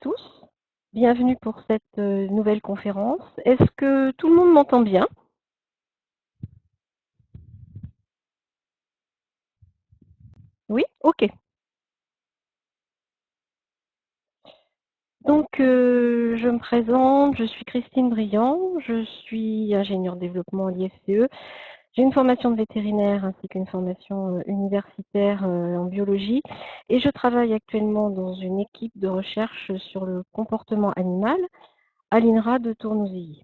tous, bienvenue pour cette nouvelle conférence. Est-ce que tout le monde m'entend bien? Oui? Ok. Donc, je me présente, je suis Christine Briand, je suis ingénieure développement à l'IFCE. J'ai une formation de vétérinaire ainsi qu'une formation universitaire en biologie et je travaille actuellement dans une équipe de recherche sur le comportement animal à l'INRA de Tournouzilly.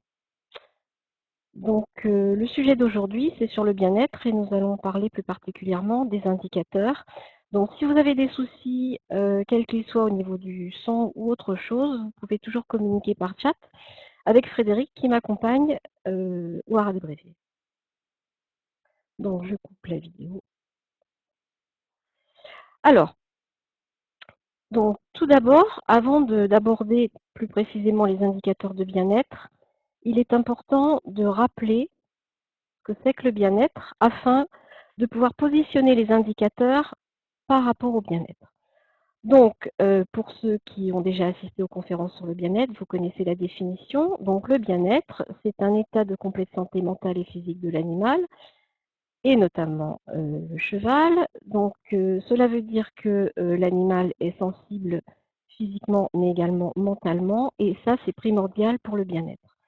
Donc, le sujet d'aujourd'hui, c'est sur le bien-être et nous allons parler plus particulièrement des indicateurs. Donc, si vous avez des soucis, quels qu'ils soient au niveau du son ou autre chose, vous pouvez toujours communiquer par chat avec Frédéric qui m'accompagne au Haras des Bréviers. Donc, je coupe la vidéo. Alors, donc, tout d'abord, avant d'aborder plus précisément les indicateurs de bien-être, il est important de rappeler ce que c'est que le bien-être afin de pouvoir positionner les indicateurs par rapport au bien-être. Donc, pour ceux qui ont déjà assisté aux conférences sur le bien-être, vous connaissez la définition. Donc, le bien-être, c'est un état de complète santé mentale et physique de l'animal, et notamment le cheval. Donc, cela veut dire que l'animal est sensible physiquement, mais également mentalement, et ça, c'est primordial pour le bien-être.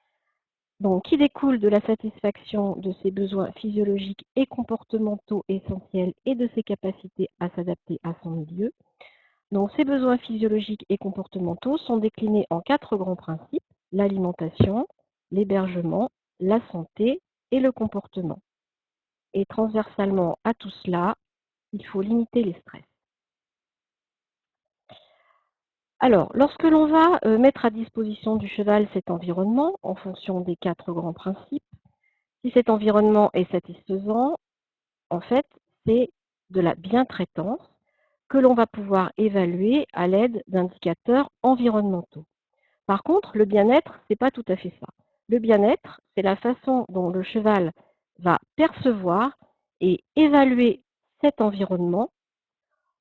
Donc, qui découle de la satisfaction de ses besoins physiologiques et comportementaux essentiels et de ses capacités à s'adapter à son milieu. Donc, ces besoins physiologiques et comportementaux sont déclinés en 4 grands principes: l'alimentation, l'hébergement, la santé et le comportement. Et transversalement à tout cela, il faut limiter les stress. Alors, lorsque l'on va mettre à disposition du cheval cet environnement, en fonction des 4 grands principes, si cet environnement est satisfaisant, en fait, c'est de la bientraitance que l'on va pouvoir évaluer à l'aide d'indicateurs environnementaux. Par contre, le bien-être, ce n'est pas tout à fait ça. Le bien-être, c'est la façon dont le cheval va percevoir et évaluer cet environnement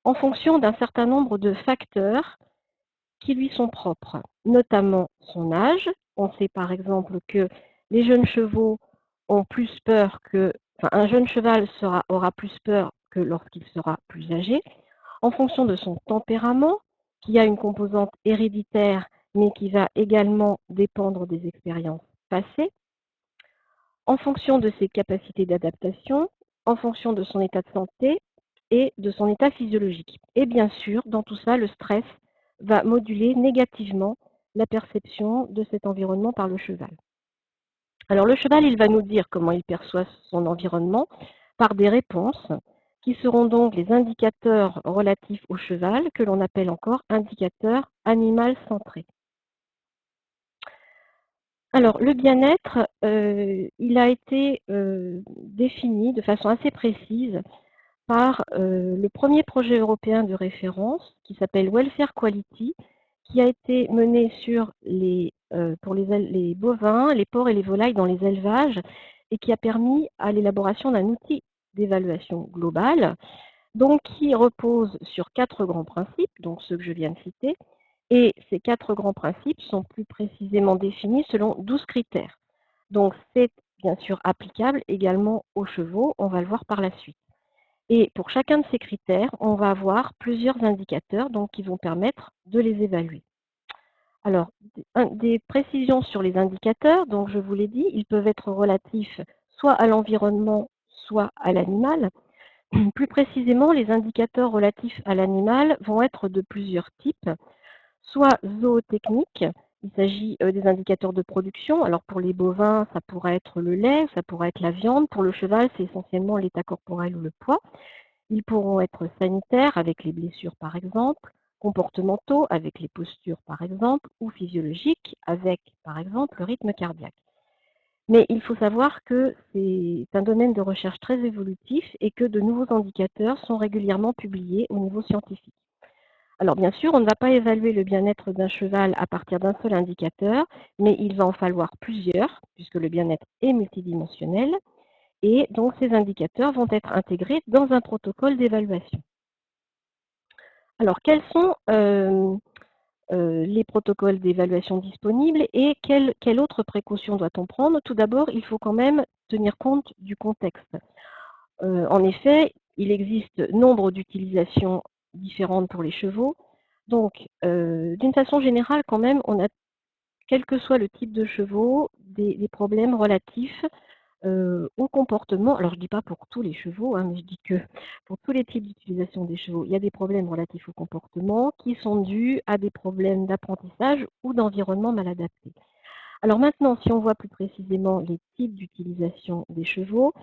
en fonction d'un certain nombre de facteurs qui lui sont propres, notamment son âge. On sait par exemple que les jeunes chevaux ont plus peur que, enfin, un jeune cheval aura plus peur que lorsqu'il sera plus âgé, en fonction de son tempérament, qui a une composante héréditaire, mais qui va également dépendre des expériences passées, en fonction de ses capacités d'adaptation, en fonction de son état de santé et de son état physiologique. Et bien sûr, dans tout ça, le stress va moduler négativement la perception de cet environnement par le cheval. Alors le cheval, il va nous dire comment il perçoit son environnement par des réponses qui seront donc les indicateurs relatifs au cheval, que l'on appelle encore indicateurs animal centrés. Alors, le bien-être, il a été défini de façon assez précise par le premier projet européen de référence qui s'appelle Welfare Quality, qui a été mené pour les bovins, les porcs et les volailles dans les élevages et qui a permis à l'élaboration d'un outil d'évaluation globale, donc qui repose sur 4 grands principes, donc ceux que je viens de citer, et ces 4 grands principes sont plus précisément définis selon 12 critères. Donc c'est bien sûr applicable également aux chevaux, on va le voir par la suite. Et pour chacun de ces critères, on va avoir plusieurs indicateurs donc, qui vont permettre de les évaluer. Alors, des précisions sur les indicateurs, donc je vous l'ai dit, ils peuvent être relatifs soit à l'environnement, soit à l'animal. Plus précisément, les indicateurs relatifs à l'animal vont être de plusieurs types, soit zootechniques, il s'agit des indicateurs de production. Alors pour les bovins, ça pourrait être le lait, ça pourrait être la viande. Pour le cheval, c'est essentiellement l'état corporel ou le poids. Ils pourront être sanitaires avec les blessures par exemple, comportementaux avec les postures par exemple, ou physiologiques avec par exemple le rythme cardiaque. Mais il faut savoir que c'est un domaine de recherche très évolutif et que de nouveaux indicateurs sont régulièrement publiés au niveau scientifique. Alors bien sûr, on ne va pas évaluer le bien-être d'un cheval à partir d'un seul indicateur, mais il va en falloir plusieurs, puisque le bien-être est multidimensionnel, et donc ces indicateurs vont être intégrés dans un protocole d'évaluation. Alors quels sont les protocoles d'évaluation disponibles et quelle autre précaution doit-on prendre? Tout d'abord, il faut quand même tenir compte du contexte. En effet, il existe nombre d'utilisations différentes pour les chevaux. Donc, d'une façon générale, quand même, on a, quel que soit le type de chevaux, des problèmes relatifs au comportement. Alors, je ne dis pas pour tous les chevaux, hein, mais je dis que pour tous les types d'utilisation des chevaux, il y a des problèmes relatifs au comportement qui sont dus à des problèmes d'apprentissage ou d'environnement mal adapté. Alors maintenant, si on voit plus précisément les types d'utilisation des chevaux,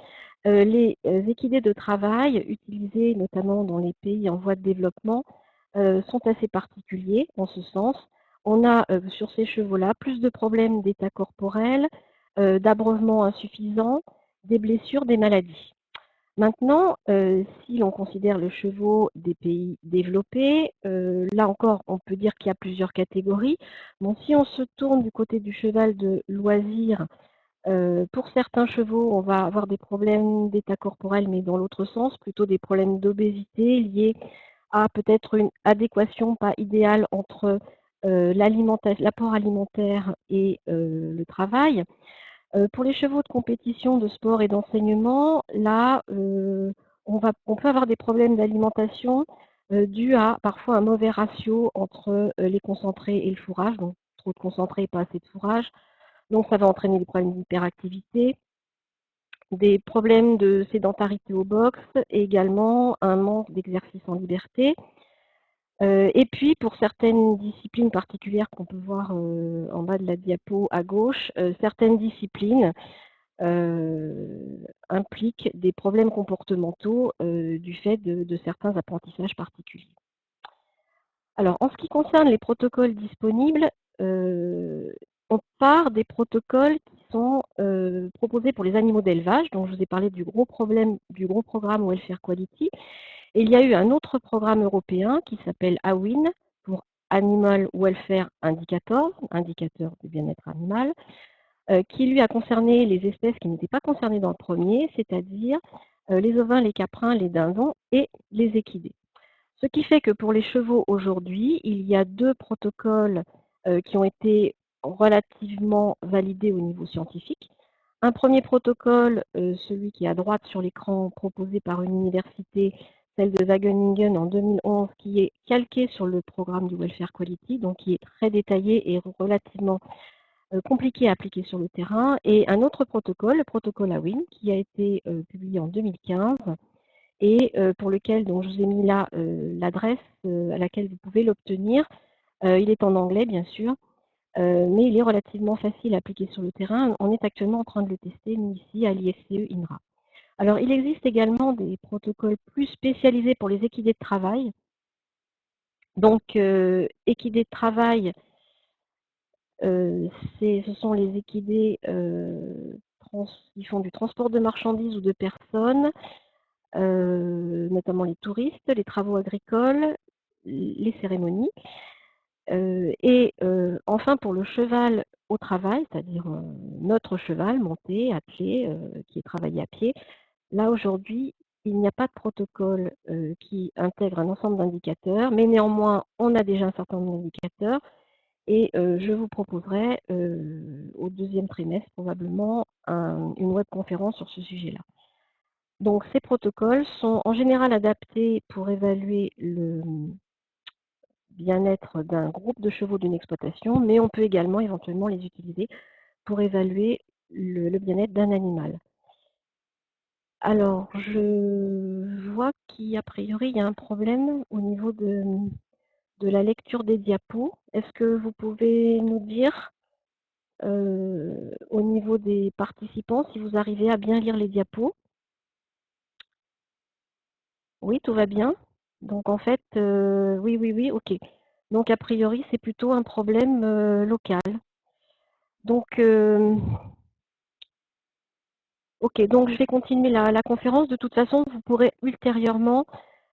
les équidés de travail utilisés notamment dans les pays en voie de développement sont assez particuliers en ce sens. On a sur ces chevaux-là plus de problèmes d'état corporel, d'abreuvement insuffisant, des blessures, des maladies. Maintenant, si l'on considère le chevaux des pays développés, là encore, on peut dire qu'il y a plusieurs catégories. Bon, si on se tourne du côté du cheval de loisir, pour certains chevaux, on va avoir des problèmes d'état corporel, mais dans l'autre sens, plutôt des problèmes d'obésité liés à peut-être une adéquation pas idéale entre l'apport alimentaire et le travail. Pour les chevaux de compétition, de sport et d'enseignement, là, on peut avoir des problèmes d'alimentation dus à parfois un mauvais ratio entre les concentrés et le fourrage, donc trop de concentrés et pas assez de fourrage. Donc ça va entraîner des problèmes d'hyperactivité, des problèmes de sédentarité au box et également un manque d'exercice en liberté. Et puis pour certaines disciplines particulières qu'on peut voir en bas de la diapo à gauche, certaines disciplines impliquent des problèmes comportementaux du fait de certains apprentissages particuliers. Alors, en ce qui concerne les protocoles disponibles, on part des protocoles qui sont proposés pour les animaux d'élevage. Donc, je vous ai parlé du gros programme Welfare Quality. Et il y a eu un autre programme européen qui s'appelle AWIN, pour Animal Welfare Indicator, indicateur de bien-être animal, qui lui a concerné les espèces qui n'étaient pas concernées dans le premier, c'est-à-dire les ovins, les caprins, les dindons et les équidés. Ce qui fait que pour les chevaux aujourd'hui, il y a deux protocoles qui ont été relativement validés au niveau scientifique. Un premier protocole, celui qui est à droite sur l'écran, proposé par une université, celle de Wageningen en 2011, qui est calqué sur le programme du Welfare Quality, donc qui est très détaillé et relativement compliqué à appliquer sur le terrain. Et un autre protocole, le protocole AWIN, qui a été publié en 2015, et pour lequel donc, je vous ai mis là l'adresse à laquelle vous pouvez l'obtenir. Il est en anglais, bien sûr, mais il est relativement facile à appliquer sur le terrain. On est actuellement en train de le tester, nous, ici, à l'IFCE INRA. Alors, il existe également des protocoles plus spécialisés pour les équidés de travail. Donc, équidés de travail, ce sont les équidés qui font du transport de marchandises ou de personnes, notamment les touristes, les travaux agricoles, les cérémonies. Et enfin, pour le cheval au travail, c'est-à-dire notre cheval monté, attelé, qui est travaillé à pied, là aujourd'hui, il n'y a pas de protocole qui intègre un ensemble d'indicateurs, mais néanmoins, on a déjà un certain nombre d'indicateurs et je vous proposerai au deuxième trimestre probablement une webconférence sur ce sujet-là. Donc ces protocoles sont en général adaptés pour évaluer le bien-être d'un groupe de chevaux d'une exploitation, mais on peut également éventuellement les utiliser pour évaluer le bien-être d'un animal. Alors, je vois qu'a priori, il y a un problème au niveau de la lecture des diapos. Est-ce que vous pouvez nous dire, au niveau des participants, si vous arrivez à bien lire les diapos? Oui, tout va bien. Donc en fait, oui, oui, oui, ok. Donc a priori, c'est plutôt un problème local. Donc, ok, donc je vais continuer la conférence. De toute façon, vous pourrez ultérieurement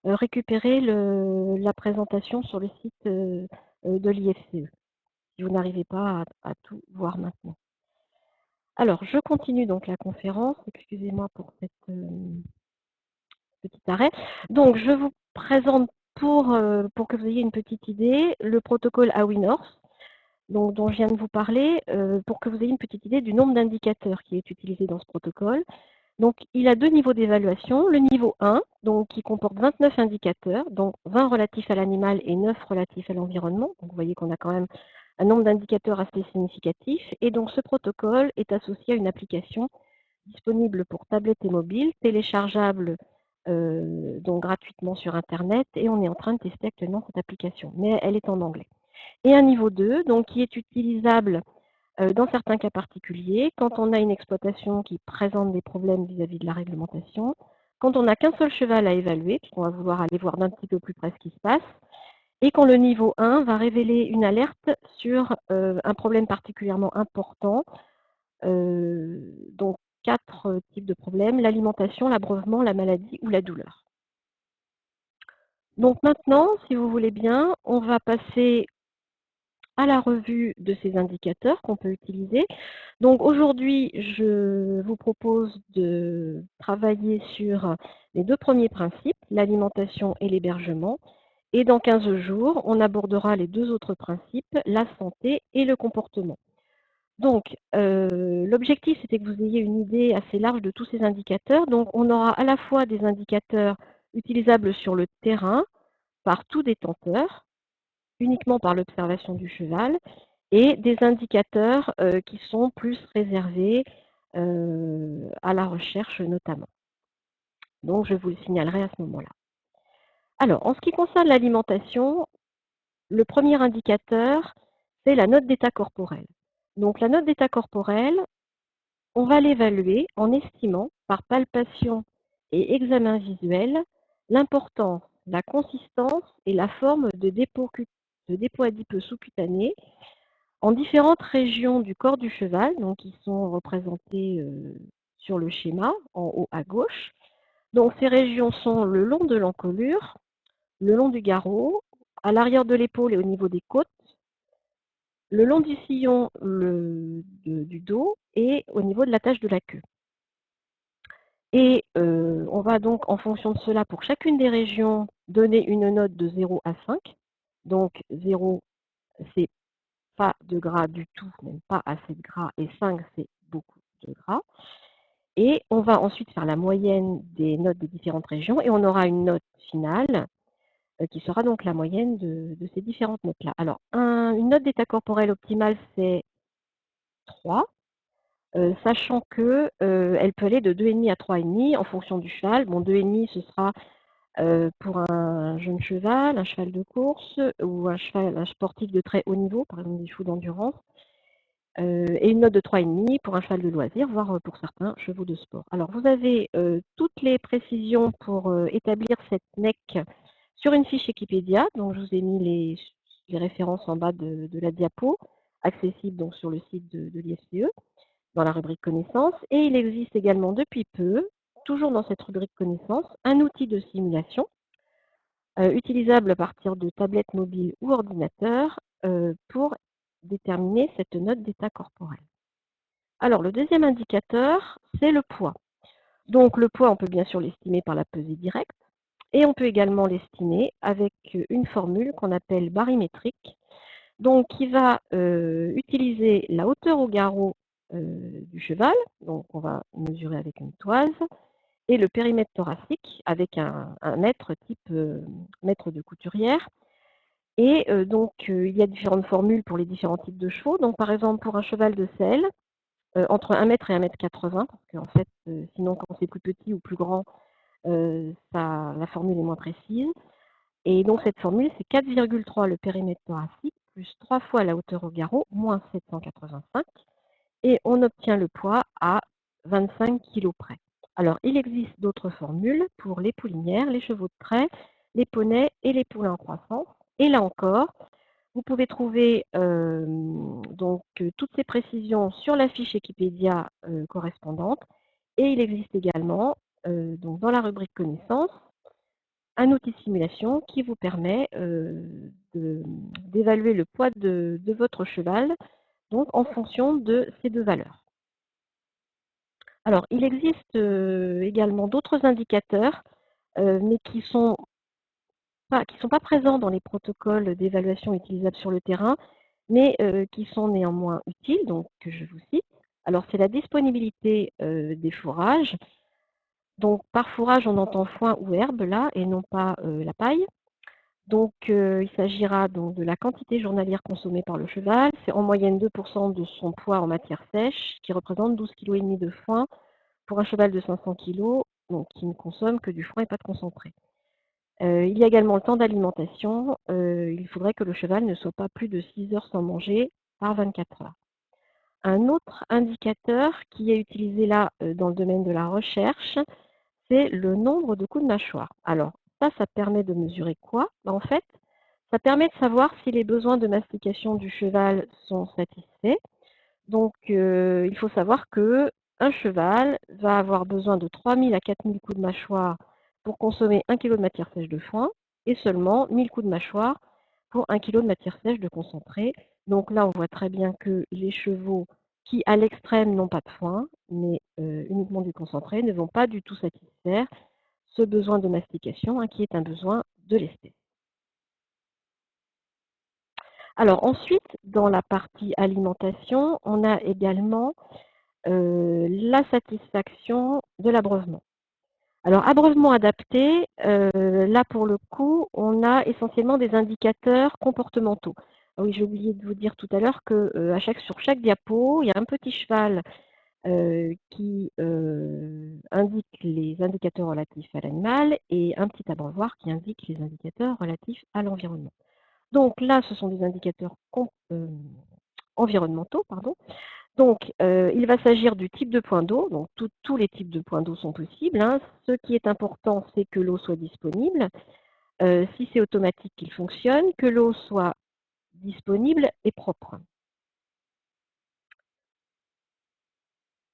récupérer la présentation sur le site de l'IFCE, si vous n'arrivez pas à tout voir maintenant. Alors, je continue donc la conférence. Excusez-moi pour cette petit arrêt. Donc, je vous présente pour que vous ayez une petite idée, le protocole AWINORS, donc, dont je viens de vous parler, pour que vous ayez une petite idée du nombre d'indicateurs qui est utilisé dans ce protocole. Donc, il a deux niveaux d'évaluation. Le niveau 1, donc, qui comporte 29 indicateurs, donc 20 relatifs à l'animal et 9 relatifs à l'environnement. Donc, vous voyez qu'on a quand même un nombre d'indicateurs assez significatif. Et donc, ce protocole est associé à une application disponible pour tablettes et mobiles, téléchargeable donc gratuitement sur Internet. Et on est en train de tester actuellement cette application, mais elle est en anglais. Et un niveau 2, donc, qui est utilisable dans certains cas particuliers, quand on a une exploitation qui présente des problèmes vis-à-vis de la réglementation, quand on n'a qu'un seul cheval à évaluer, puisqu'on va vouloir aller voir d'un petit peu plus près ce qui se passe, et quand le niveau 1 va révéler une alerte sur un problème particulièrement important. Donc, 4 types de problèmes: l'alimentation, l'abreuvement, la maladie ou la douleur. Donc maintenant, si vous voulez bien, on va passer à la revue de ces indicateurs qu'on peut utiliser. Donc aujourd'hui, je vous propose de travailler sur les deux premiers principes, l'alimentation et l'hébergement. Et dans 15 jours, on abordera les deux autres principes, la santé et le comportement. Donc, l'objectif, c'était que vous ayez une idée assez large de tous ces indicateurs. Donc, on aura à la fois des indicateurs utilisables sur le terrain par tout détenteur, uniquement par l'observation du cheval, et des indicateurs qui sont plus réservés à la recherche notamment. Donc, je vous le signalerai à ce moment-là. Alors, en ce qui concerne l'alimentation, le premier indicateur, c'est la note d'état corporel. Donc, la note d'état corporel, on va l'évaluer en estimant par palpation et examen visuel l'importance, la consistance et la forme de dépôt adipeux sous-cutané en différentes régions du corps du cheval, donc qui sont représentées sur le schéma en haut à gauche. Donc ces régions sont le long de l'encolure, le long du garrot, à l'arrière de l'épaule et au niveau des côtes, le long du sillon du dos et au niveau de l'attache de la queue. Et on va donc, en fonction de cela, pour chacune des régions, donner une note de 0 à 5. Donc 0, c'est pas de gras du tout, même pas assez de gras, et 5, c'est beaucoup de gras. Et on va ensuite faire la moyenne des notes des différentes régions, et on aura une note finale qui sera donc la moyenne de ces différentes notes-là. Alors, une note d'état corporel optimale, c'est 3. Sachant que elle peut aller de 2,5 à 3,5 en fonction du cheval. Bon, 2,5, ce sera pour un jeune cheval, un cheval de course ou un sportif de très haut niveau, par exemple des chevaux d'endurance. Et une note de 3,5 pour un cheval de loisir, voire pour certains chevaux de sport. Alors, vous avez toutes les précisions pour établir cette NEC sur une fiche Wikipédia. Donc, je vous ai mis les références en bas de la diapo, accessible donc sur le site de l'IFCE, dans la rubrique connaissances. Et il existe également depuis peu, toujours dans cette rubrique connaissances, un outil de simulation utilisable à partir de tablettes mobiles ou ordinateurs pour déterminer cette note d'état corporel. Alors, le deuxième indicateur, c'est le poids. Donc, le poids, on peut bien sûr l'estimer par la pesée directe, et on peut également l'estimer avec une formule qu'on appelle barymétrique, donc qui va utiliser la hauteur au garrot du cheval, donc on va mesurer avec une toise, et le périmètre thoracique avec un mètre type mètre de couturière. Et donc, il y a différentes formules pour les différents types de chevaux. Donc, par exemple, pour un cheval de selle, entre 1 mètre et 1,80 m, parce qu'en fait, sinon, quand c'est plus petit ou plus grand, la formule est moins précise. Et donc, cette formule, c'est 4,3 le périmètre thoracique, plus 3 fois la hauteur au garrot, moins 785. Et on obtient le poids à 25 kg près. Alors, il existe d'autres formules pour les poulinières, les chevaux de trait, les poneys et les poulains en croissance. Et là encore, vous pouvez trouver donc toutes ces précisions sur la fiche Wikipédia correspondante. Et il existe également, donc dans la rubrique connaissances, un outil de simulation qui vous permet d'évaluer le poids de votre cheval, donc en fonction de ces deux valeurs. Alors, il existe également d'autres indicateurs, mais qui sont sont pas présents dans les protocoles d'évaluation utilisables sur le terrain, mais qui sont néanmoins utiles, donc que je vous cite. Alors, c'est la disponibilité des fourrages. Donc, par fourrage, on entend foin ou herbe, là, et non pas la paille. Donc, il s'agira donc de la quantité journalière consommée par le cheval. C'est en moyenne 2% de son poids en matière sèche, qui représente 12,5 kg de foin pour un cheval de 500 kg, donc qui ne consomme que du foin et pas de concentré. Il y a également le temps d'alimentation. Il faudrait que le cheval ne soit pas plus de 6 heures sans manger par 24 heures. Un autre indicateur qui est utilisé là dans le domaine de la recherche, c'est le nombre de coups de mâchoire. Alors, ça permet de mesurer quoi? En fait, ça permet de savoir si les besoins de mastication du cheval sont satisfaits. Donc, il faut savoir qu'un cheval va avoir besoin de 3000 à 4000 coups de mâchoire pour consommer 1 kg de matière sèche de foin et seulement 1000 coups de mâchoire pour 1 kg de matière sèche de concentré. Donc là, on voit très bien que les chevaux qui, à l'extrême, n'ont pas de foin, mais uniquement du concentré, ne vont pas du tout satisfaire ce besoin de mastication, qui est un besoin de lester. Alors ensuite, dans la partie alimentation, on a également la satisfaction de l'abreuvement. Alors, abreuvement adapté, là pour le coup, on a essentiellement des indicateurs comportementaux. Ah oui, j'ai oublié de vous dire tout à l'heure que sur chaque diapo, il y a un petit cheval qui indique les indicateurs relatifs à l'animal et un petit abreuvoir qui indique les indicateurs relatifs à l'environnement. Donc là, ce sont des indicateurs environnementaux, pardon. Donc, il va s'agir du type de point d'eau. Donc, tous les types de points d'eau sont possibles. Ce qui est important, c'est que l'eau soit disponible. Si c'est automatique, qu'il fonctionne, que l'eau soit disponible et propre.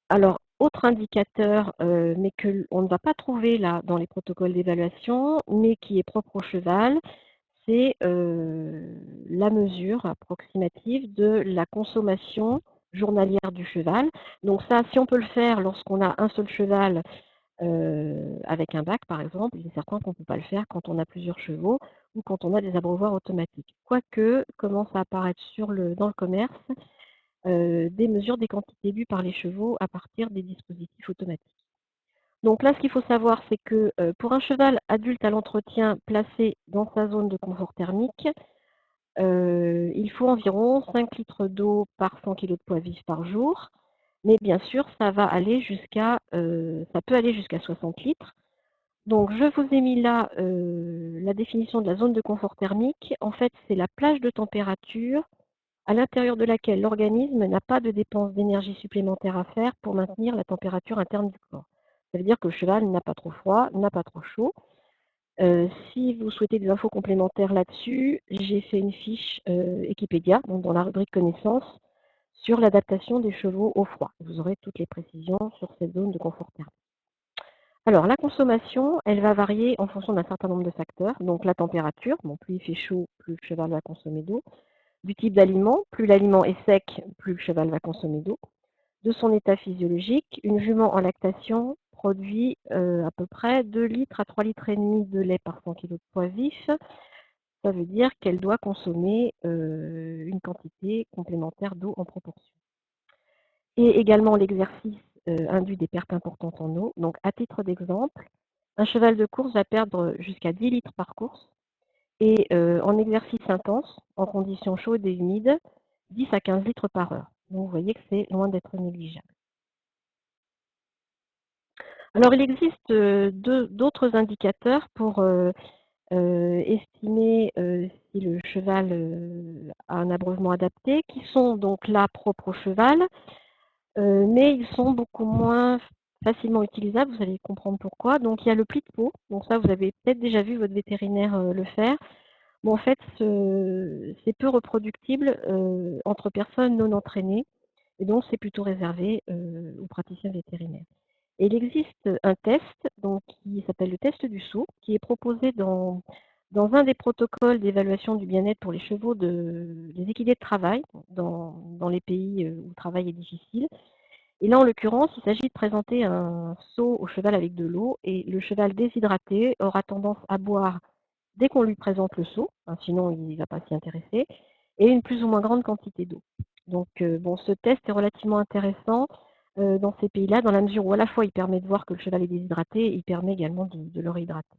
Alors, autre indicateur, mais qu'on ne va pas trouver là dans les protocoles d'évaluation, mais qui est propre au cheval, c'est la mesure approximative de la consommation journalière du cheval. Donc ça, si on peut le faire lorsqu'on a un seul cheval avec un bac, par exemple, il est certain qu'on ne peut pas le faire quand on a plusieurs chevaux ou quand on a des abreuvoirs automatiques. Quoique, commence à apparaître dans le commerce des mesures des quantités bues par les chevaux à partir des dispositifs automatiques. Donc là, ce qu'il faut savoir, c'est que pour un cheval adulte à l'entretien placé dans sa zone de confort thermique, il faut environ 5 litres d'eau par 100 kg de poids vif par jour. Mais bien sûr, ça peut aller jusqu'à 60 litres. Donc, je vous ai mis là la définition de la zone de confort thermique. En fait, c'est la plage de température à l'intérieur de laquelle l'organisme n'a pas de dépenses d'énergie supplémentaire à faire pour maintenir la température interne du corps. Ça veut dire que le cheval n'a pas trop froid, n'a pas trop chaud. Si vous souhaitez des infos complémentaires là-dessus, j'ai fait une fiche Wikipédia, donc dans la rubrique connaissances, sur l'adaptation des chevaux au froid. Vous aurez toutes les précisions sur cette zone de confort thermique. Alors, la consommation, elle va varier en fonction d'un certain nombre de facteurs. Donc, la température, bon, plus il fait chaud, plus le cheval va consommer d'eau. Du type d'aliment, plus l'aliment est sec, plus le cheval va consommer d'eau. De son état physiologique, une jument en lactation produit à peu près 2 litres à 3 litres et demi de lait par 100 kg de poids vif. Ça veut dire qu'elle doit consommer une quantité complémentaire d'eau en proportion. Et également l'exercice induit des pertes importantes en eau. Donc à titre d'exemple, un cheval de course va perdre jusqu'à 10 litres par course et en exercice intense, en conditions chaudes et humides, 10 à 15 litres par heure. Donc vous voyez que c'est loin d'être négligeable. Alors il existe d'autres indicateurs pour estimer si le cheval a un abreuvement adapté, qui sont donc là propres au cheval, mais ils sont beaucoup moins facilement utilisables, vous allez comprendre pourquoi. Donc il y a le pli de peau, donc ça vous avez peut-être déjà vu votre vétérinaire le faire. Bon, en fait, c'est peu reproductible entre personnes non entraînées, et donc c'est plutôt réservé aux praticiens vétérinaires. Et il existe un test donc, qui s'appelle le test du saut, qui est proposé dans un des protocoles d'évaluation du bien-être pour les chevaux des équidés de travail dans les pays où le travail est difficile. Et là, en l'occurrence, il s'agit de présenter un seau au cheval avec de l'eau, et le cheval déshydraté aura tendance à boire dès qu'on lui présente le seau, hein, sinon il ne va pas s'y intéresser, et une plus ou moins grande quantité d'eau. Donc bon, ce test est relativement intéressant dans ces pays-là, dans la mesure où à la fois il permet de voir que le cheval est déshydraté, et il permet également de le réhydrater.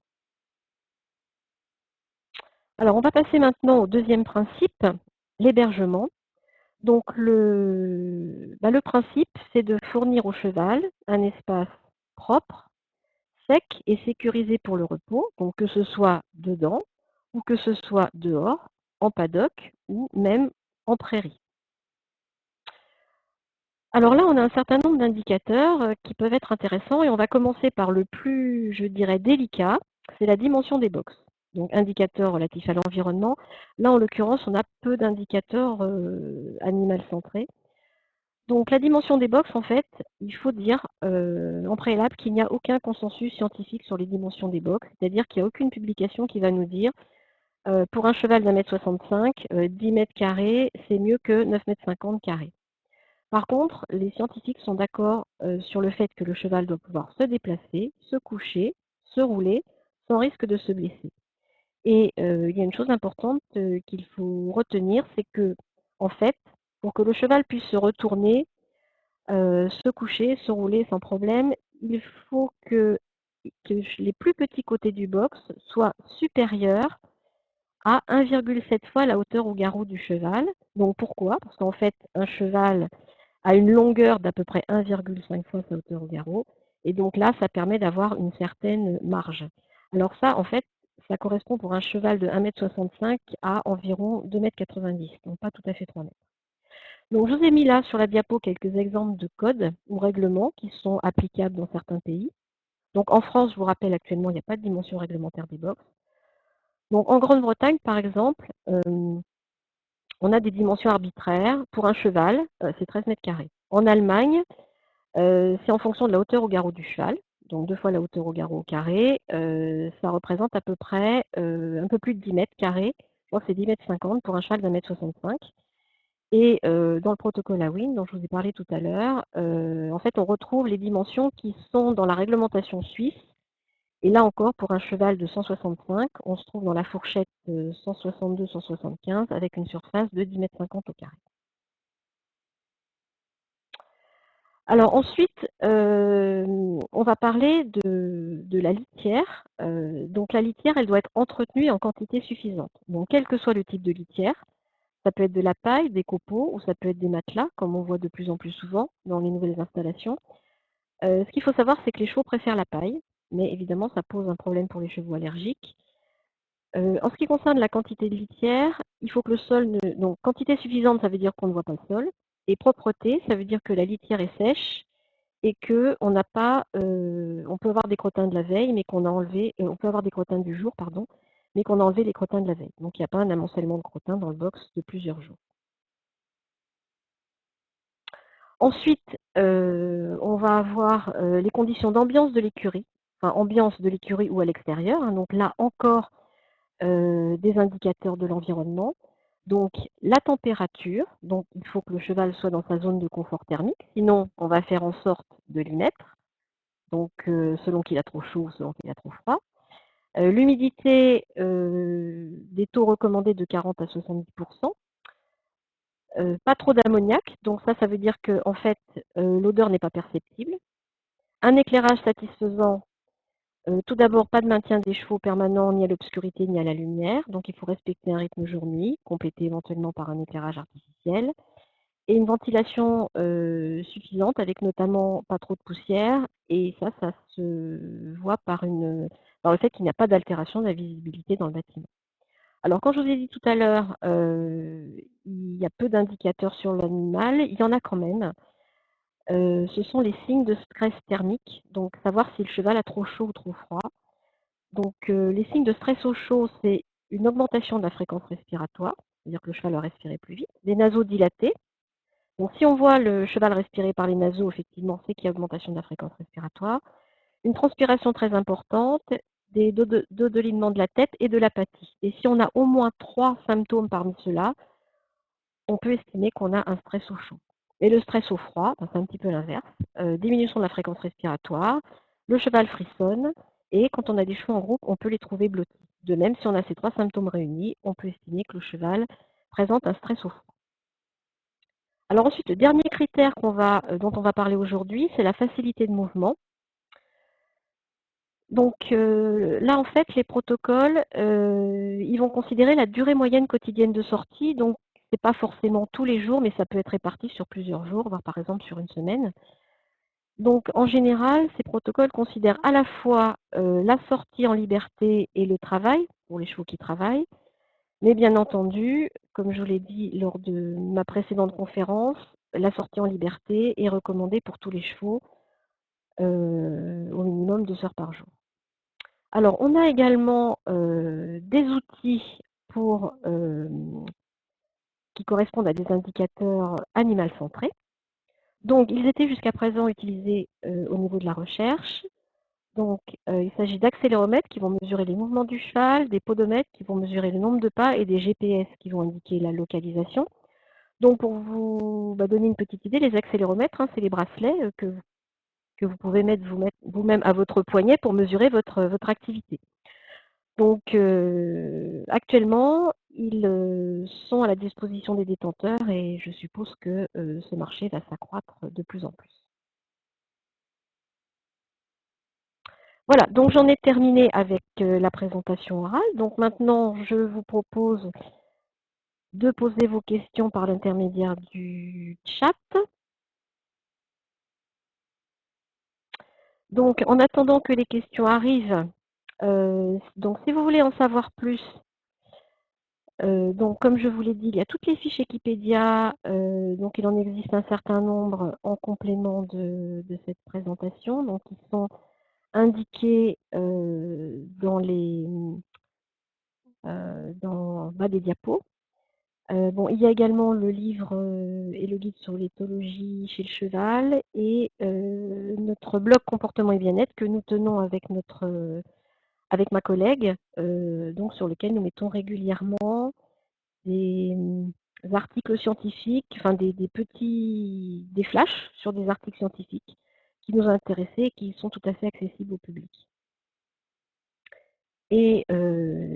Alors on va passer maintenant au deuxième principe, l'hébergement. Donc le principe, c'est de fournir au cheval un espace propre, sec et sécurisé pour le repos, donc que ce soit dedans ou que ce soit dehors, en paddock ou même en prairie. Alors là, on a un certain nombre d'indicateurs qui peuvent être intéressants et on va commencer par le plus, je dirais, délicat, c'est la dimension des boxes. Donc indicateur relatif à l'environnement. Là, en l'occurrence, on a peu d'indicateurs animal centrés. Donc la dimension des boxes, en fait, il faut dire en préalable qu'il n'y a aucun consensus scientifique sur les dimensions des boxes, c'est-à-dire qu'il n'y a aucune publication qui va nous dire pour un cheval d'1,65 m, 10 mètres carrés, c'est mieux que 9,50 m carrés. Par contre, les scientifiques sont d'accord sur le fait que le cheval doit pouvoir se déplacer, se coucher, se rouler, sans risque de se blesser. Et il y a une chose importante qu'il faut retenir, c'est que, en fait, pour que le cheval puisse se retourner, se coucher, se rouler sans problème, il faut que les plus petits côtés du box soient supérieurs à 1,7 fois la hauteur au garrot du cheval. Donc pourquoi? Parce qu'en fait, un cheval a une longueur d'à peu près 1,5 fois sa hauteur au garrot. Et donc là, ça permet d'avoir une certaine marge. Alors ça, en fait, ça correspond pour un cheval de 1,65 m à environ 2,90 m, donc pas tout à fait 3 mètres. Donc je vous ai mis là sur la diapo quelques exemples de codes ou règlements qui sont applicables dans certains pays. Donc en France, je vous rappelle, actuellement, il n'y a pas de dimension réglementaire des box. Donc en Grande-Bretagne, par exemple, on a des dimensions arbitraires. Pour un cheval, c'est 13 mètres carrés. En Allemagne, c'est en fonction de la hauteur au garrot du cheval. Donc 2 fois la hauteur au garrot au carré. Ça représente à peu près un peu plus de 10 mètres carrés. Je crois que c'est 10 mètres 50 pour un cheval d'1,65 m. Et dans le protocole AWIN, dont je vous ai parlé tout à l'heure, en fait, on retrouve les dimensions qui sont dans la réglementation suisse. Et là encore, pour un cheval de 165, on se trouve dans la fourchette 162-175 avec une surface de 10,50 m au carré. Alors ensuite, on va parler de la litière. Donc la litière, elle doit être entretenue en quantité suffisante. Donc quel que soit le type de litière, ça peut être de la paille, des copeaux, ou ça peut être des matelas, comme on voit de plus en plus souvent dans les nouvelles installations. Ce qu'il faut savoir, c'est que les chevaux préfèrent la paille, mais évidemment, ça pose un problème pour les chevaux allergiques. En ce qui concerne la quantité de litière, il faut que le sol donc quantité suffisante, ça veut dire qu'on ne voit pas le sol. Et propreté, ça veut dire que la litière est sèche et qu'on n'a pas, on peut avoir des crottins de la veille, mais qu'on a enlevé, on peut avoir des crottins du jour, pardon, mais qu'on a enlevé les crottins de la veille. Donc il n'y a pas un amoncellement de crottins dans le box de plusieurs jours. Ensuite, on va avoir les conditions d'ambiance de l'écurie, enfin ambiance de l'écurie ou à l'extérieur. Hein, donc là encore, des indicateurs de l'environnement. Donc la température, donc il faut que le cheval soit dans sa zone de confort thermique, sinon on va faire en sorte de l'y mettre, donc selon qu'il a trop chaud ou selon qu'il a trop froid. L'humidité, des taux recommandés de 40 à 70%. Pas trop d'ammoniac, donc ça veut dire que en fait, l'odeur n'est pas perceptible. Un éclairage satisfaisant, tout d'abord, pas de maintien des chevaux permanent ni à l'obscurité ni à la lumière, donc il faut respecter un rythme jour-nuit, complété éventuellement par un éclairage artificiel, et une ventilation suffisante avec notamment pas trop de poussière, et ça se voit par le fait qu'il n'y a pas d'altération de la visibilité dans le bâtiment. Alors, quand je vous ai dit tout à l'heure, il y a peu d'indicateurs sur l'animal, il y en a quand même. Ce sont les signes de stress thermique, donc savoir si le cheval a trop chaud ou trop froid. Donc, les signes de stress au chaud, c'est une augmentation de la fréquence respiratoire, c'est-à-dire que le cheval va respirer plus vite, des naseaux dilatés. Donc, si on voit le cheval respirer par les naseaux, effectivement, c'est qu'il y a augmentation de la fréquence respiratoire. Une transpiration très importante, des dodelinnements de la tête et de l'apathie. Et si on a au moins 3 symptômes parmi ceux-là, on peut estimer qu'on a un stress au chaud. Et le stress au froid, c'est un petit peu l'inverse. Diminution de la fréquence respiratoire, le cheval frissonne, et quand on a des chevaux en groupe, on peut les trouver blottis. De même, si on a ces 3 symptômes réunis, on peut estimer que le cheval présente un stress au froid. Alors ensuite, le dernier critère dont on va parler aujourd'hui, c'est la facilité de mouvement. Donc là, en fait, les protocoles, ils vont considérer la durée moyenne quotidienne de sortie. Donc, c'est pas forcément tous les jours, mais ça peut être réparti sur plusieurs jours, voire par exemple sur une semaine. Donc, en général, ces protocoles considèrent à la fois la sortie en liberté et le travail, pour les chevaux qui travaillent. Mais bien entendu, comme je vous l'ai dit lors de ma précédente conférence, la sortie en liberté est recommandée pour tous les chevaux, au minimum 2 heures par jour. Alors, on a également des outils qui correspondent à des indicateurs animal centrés. Donc, ils étaient jusqu'à présent utilisés au niveau de la recherche. Donc, il s'agit d'accéléromètres qui vont mesurer les mouvements du cheval, des podomètres qui vont mesurer le nombre de pas et des GPS qui vont indiquer la localisation. Donc, pour vous donner une petite idée, les accéléromètres, hein, c'est les bracelets que vous pouvez mettre vous-même à votre poignet pour mesurer votre activité. Donc, actuellement, ils sont à la disposition des détenteurs et je suppose que ce marché va s'accroître de plus en plus. Voilà, donc j'en ai terminé avec la présentation orale. Donc maintenant, je vous propose de poser vos questions par l'intermédiaire du chat. Donc, en attendant que les questions arrivent, donc si vous voulez en savoir plus, donc comme je vous l'ai dit, il y a toutes les fiches Wikipédia, donc il en existe un certain nombre en complément de cette présentation, donc ils sont indiqués dans en bas des diapos. Bon, il y a également le livre et le guide sur l'éthologie chez le cheval et notre blog comportement et bien-être que nous tenons avec avec ma collègue, donc sur lequel nous mettons régulièrement des articles scientifiques, enfin des flashs sur des articles scientifiques qui nous ont intéressés et qui sont tout à fait accessibles au public. Et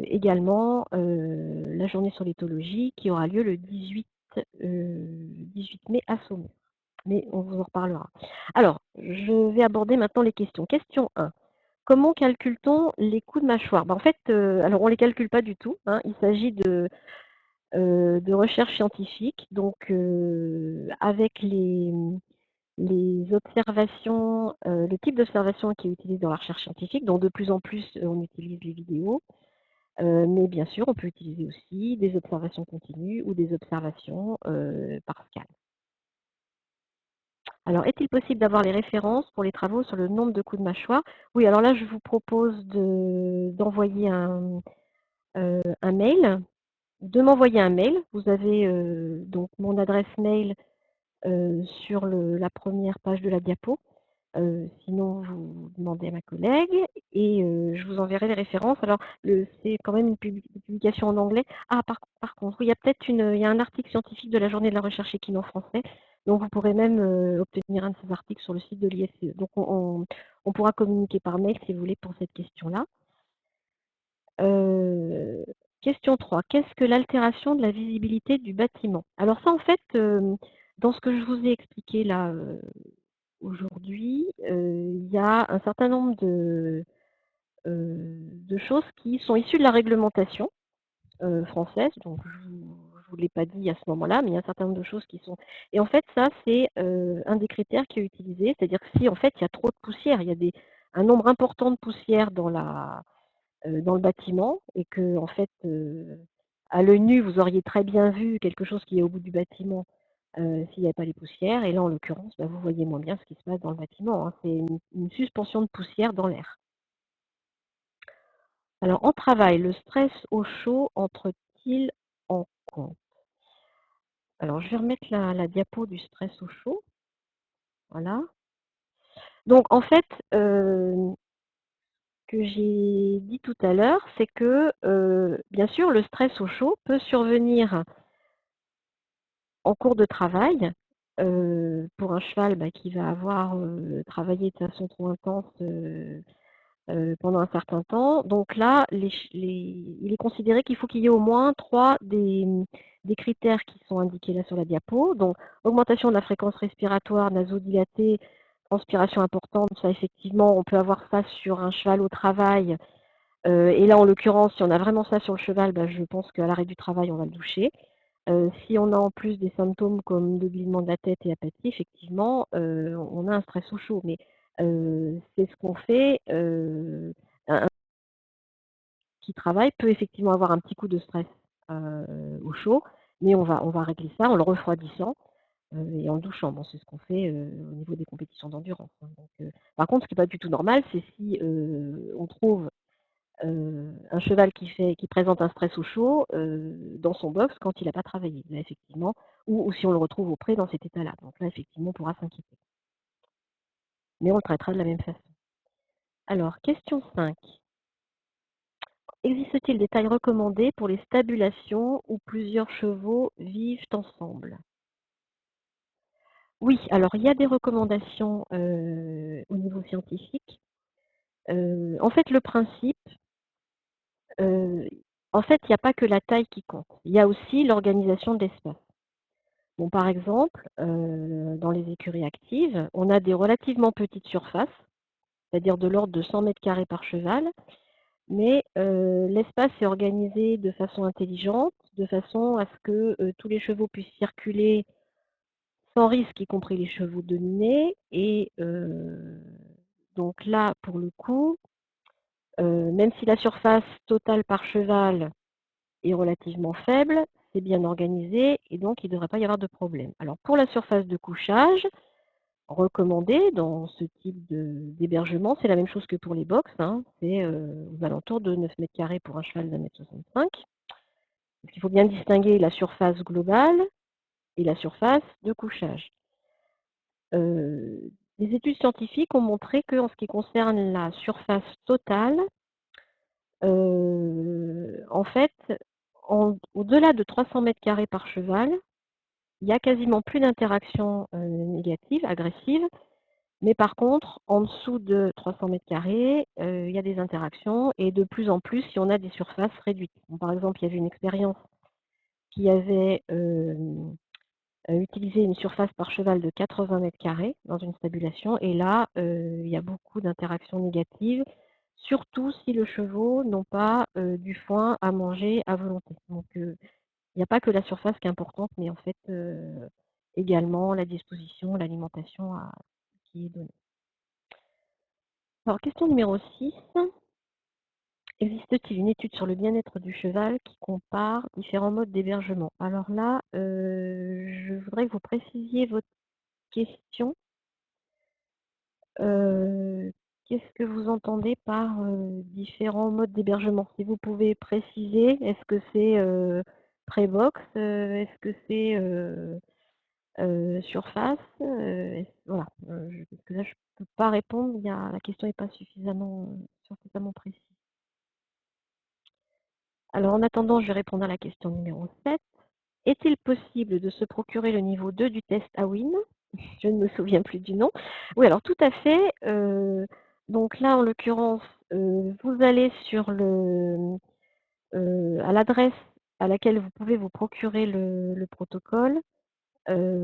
également la journée sur l'éthologie qui aura lieu le 18 mai à Saumur. Mais on vous en reparlera. Alors, je vais aborder maintenant les questions. Question 1. Comment calcule-t-on les coups de mâchoire? En fait, alors on ne les calcule pas du tout, hein. Il s'agit de recherche scientifique, donc avec les observations, le type d'observation qui est utilisé dans la recherche scientifique, donc de plus en plus on utilise les vidéos, mais bien sûr on peut utiliser aussi des observations continues ou des observations par scan. Alors, est-il possible d'avoir les références pour les travaux sur le nombre de coups de mâchoire? Oui, alors là je vous propose d'envoyer un mail, de m'envoyer un mail. Vous avez donc mon adresse mail sur la première page de la diapo. Sinon, vous demandez à ma collègue et je vous enverrai les références. Alors, c'est quand même une publication en anglais. Ah, par contre, oui, il y a un article scientifique de la journée de la recherche équine en français. Donc, vous pourrez même obtenir un de ces articles sur le site de l'IFCE. Donc, on pourra communiquer par mail si vous voulez pour cette question-là. Question 3. Qu'est-ce que l'altération de la visibilité du bâtiment? Alors ça, en fait, dans ce que je vous ai expliqué là aujourd'hui, il y a un certain nombre de choses qui sont issues de la réglementation française. Donc je ne vous l'ai pas dit à ce moment-là, mais il y a un certain nombre de choses qui sont... Et en fait, ça, c'est un des critères qui est utilisé. C'est-à-dire que si en fait il y a trop de poussière, il y a un nombre important de poussière dans le bâtiment et que en fait à l'œil nu vous auriez très bien vu quelque chose qui est au bout du bâtiment s'il n'y avait pas les poussières, et là en l'occurrence vous voyez moins bien ce qui se passe dans le bâtiment, hein. C'est une suspension de poussière dans l'air. Alors en travail, le stress au chaud entre-t-il en compte? Alors je vais remettre la diapo du stress au chaud, voilà. Donc en fait que j'ai dit tout à l'heure, c'est que, bien sûr, le stress au chaud peut survenir en cours de travail, pour un cheval qui va avoir travaillé de façon trop intense pendant un certain temps. Donc là, il est considéré qu'il faut qu'il y ait au moins 3 des critères qui sont indiqués là sur la diapo. Donc, augmentation de la fréquence respiratoire nasodilatée, transpiration importante, ça effectivement, on peut avoir ça sur un cheval au travail. Et là, en l'occurrence, si on a vraiment ça sur le cheval, bah, je pense qu'à l'arrêt du travail, on va le doucher. Si on a en plus des symptômes comme le glisement de la tête et apathie, effectivement, on a un stress au chaud. Mais c'est ce qu'on fait. Un qui travaille peut effectivement avoir un petit coup de stress au chaud, mais on va régler ça en le refroidissant et en le douchant. Bon, c'est ce qu'on fait au niveau des compétitions d'endurance. Hein. Donc, par contre, ce qui n'est pas du tout normal, c'est si on trouve un cheval qui présente un stress au chaud dans son box quand il n'a pas travaillé, là, effectivement, ou si on le retrouve au pré dans cet état-là. Donc là, effectivement, on pourra s'inquiéter. Mais on le traitera de la même façon. Alors, question 5. Existe-t-il des tailles recommandées pour les stabulations où plusieurs chevaux vivent ensemble? Oui, alors il y a des recommandations au niveau scientifique. En fait, le principe, en fait, il n'y a pas que la taille qui compte. Il y a aussi l'organisation de l'espace. Bon, par exemple, dans les écuries actives, on a des relativement petites surfaces, c'est-à-dire de l'ordre de 100 mètres carrés par cheval, mais l'espace est organisé de façon intelligente, de façon à ce que tous les chevaux puissent circuler sans risque, y compris les chevaux dominés. Et donc là, pour le coup, même si la surface totale par cheval est relativement faible, c'est bien organisé et donc il ne devrait pas y avoir de problème. Alors pour la surface de couchage, recommandée dans ce type d'hébergement, c'est la même chose que pour les box, hein, c'est aux alentours de 9 mètres carrés pour un cheval d'1 mètre 65. Donc il faut bien distinguer la surface globale et la surface de couchage. Les études scientifiques ont montré qu'en ce qui concerne la surface totale, en fait, au-delà de 300 mètres carrés par cheval, il y a quasiment plus d'interactions négatives, agressives, mais par contre, en dessous de 300 mètres carrés, il y a des interactions, et de plus en plus si on a des surfaces réduites. Bon, par exemple, il y avait une expérience qui avait utilisé une surface par cheval de 80 mètres carrés dans une stabulation, et là, il y a beaucoup d'interactions négatives, surtout si le cheval n'ont pas du foin à manger à volonté. Donc, il n'y a pas que la surface qui est importante, mais en fait, également la disposition, l'alimentation qui est donnée. Alors, question numéro 6. Existe-t-il une étude sur le bien-être du cheval qui compare différents modes d'hébergement? Alors là, je voudrais que vous précisiez votre question. Qu'est-ce que vous entendez par différents modes d'hébergement? Si vous pouvez préciser, est-ce que c'est pré-box? Est-ce que c'est surface? Voilà, parce que là, je ne peux pas répondre, la question n'est pas suffisamment précise. Alors, en attendant, je vais répondre à la question numéro 7. Est-il possible de se procurer le niveau 2 du test AWIN? Je ne me souviens plus du nom. Oui, alors tout à fait. Donc là, en l'occurrence, vous allez sur à l'adresse à laquelle vous pouvez vous procurer le protocole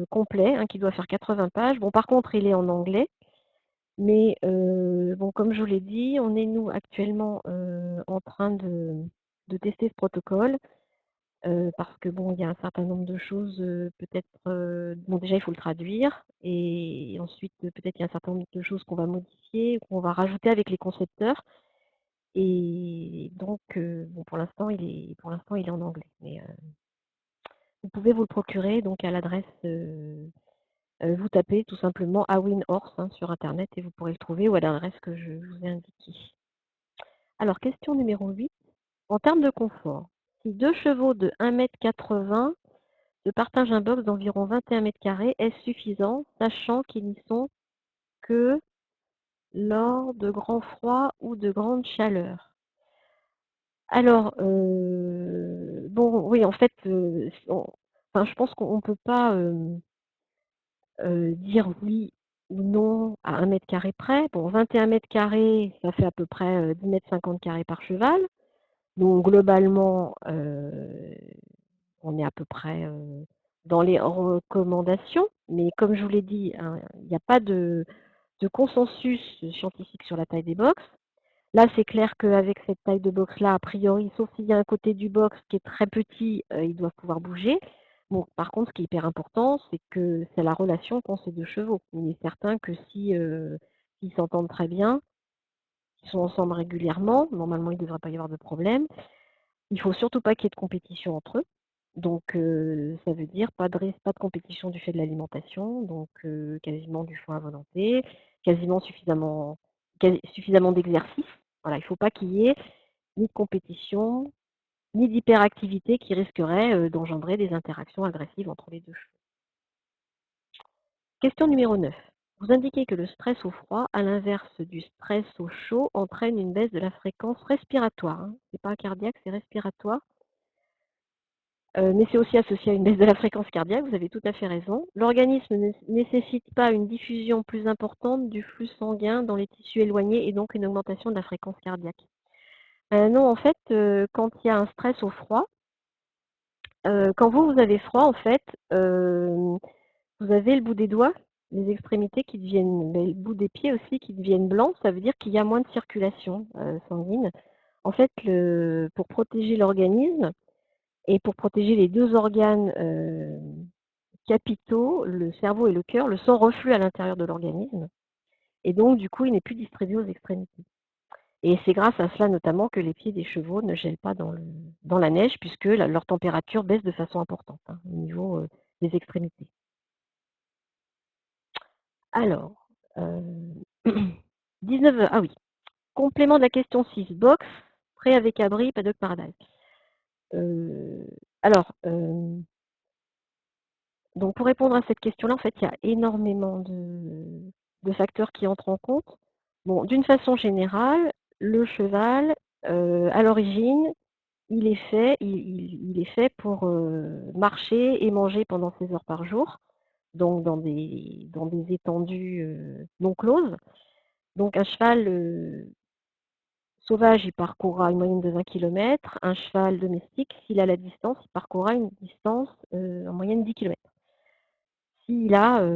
complet, hein, qui doit faire 80 pages. Bon, par contre, il est en anglais. Mais bon, comme je vous l'ai dit, on est, nous, actuellement en train de tester ce protocole. Parce que bon, il y a un certain nombre de choses, peut-être, bon déjà il faut le traduire et ensuite, peut-être il y a un certain nombre de choses qu'on va modifier, qu'on va rajouter avec les concepteurs et donc bon pour l'instant il est en anglais. Mais vous pouvez vous le procurer donc à l'adresse, vous tapez tout simplement AWIN Horse, hein, sur internet et vous pourrez le trouver ou à l'adresse que je vous ai indiquée. Alors question numéro 8. En termes de confort, si 2 chevaux de 1,80 m se partagent un box d'environ 21 mètres carrés, est-ce suffisant, sachant qu'ils n'y sont que lors de grands froids ou de grandes chaleurs? Alors, bon, oui, en fait, enfin, je pense qu'on ne peut pas dire oui ou non à 1 m² près. Bon, 21 m², ça fait à peu près 10,50 m² par cheval. Donc globalement, on est à peu près dans les recommandations. Mais comme je vous l'ai dit, hein, il n'y a pas de consensus scientifique sur la taille des box. Là, c'est clair qu'avec cette taille de box-là, a priori, sauf s'il y a un côté du box qui est très petit, ils doivent pouvoir bouger. Bon, par contre, ce qui est hyper important, c'est que c'est la relation qu'ont ces deux chevaux. Il est certain que si ils s'entendent très bien, ils sont ensemble régulièrement, normalement, il ne devrait pas y avoir de problème. Il ne faut surtout pas qu'il y ait de compétition entre eux. Donc, ça veut dire pas de compétition du fait de l'alimentation, donc quasiment du foin à volonté, quasiment suffisamment d'exercice. Voilà, il ne faut pas qu'il y ait ni de compétition, ni d'hyperactivité qui risquerait d'engendrer des interactions agressives entre les deux chevaux. Question numéro 9. Vous indiquez que le stress au froid, à l'inverse du stress au chaud, entraîne une baisse de la fréquence respiratoire. Hein. Ce n'est pas cardiaque, c'est respiratoire. Mais c'est aussi associé à une baisse de la fréquence cardiaque, vous avez tout à fait raison. L'organisme ne nécessite pas une diffusion plus importante du flux sanguin dans les tissus éloignés et donc une augmentation de la fréquence cardiaque. Non, en fait, quand il y a un stress au froid, quand vous avez froid, en fait, vous avez le bout des doigts, les extrémités qui deviennent, le bout des pieds aussi qui deviennent blancs, ça veut dire qu'il y a moins de circulation sanguine. En fait, pour protéger l'organisme et pour protéger les deux organes capitaux, le cerveau et le cœur, le sang reflue à l'intérieur de l'organisme. Et donc, du coup, il n'est plus distribué aux extrémités. Et c'est grâce à cela notamment que les pieds des chevaux ne gèlent pas dans la neige, puisque leur température baisse de façon importante au niveau des extrémités. Alors, 19 ah oui, complément de la question 6, box, prêt avec abri, paddock paradise. Alors, donc pour répondre à cette question-là, en fait, il y a énormément de facteurs qui entrent en compte. Bon, d'une façon générale, le cheval, à l'origine, il est fait pour marcher et manger pendant 16 heures par jour, donc dans des étendues non closes. Donc un cheval sauvage, il parcourra une moyenne de 20 km. Un cheval domestique, s'il a la distance, il parcourra une distance en moyenne 10 km. S'il a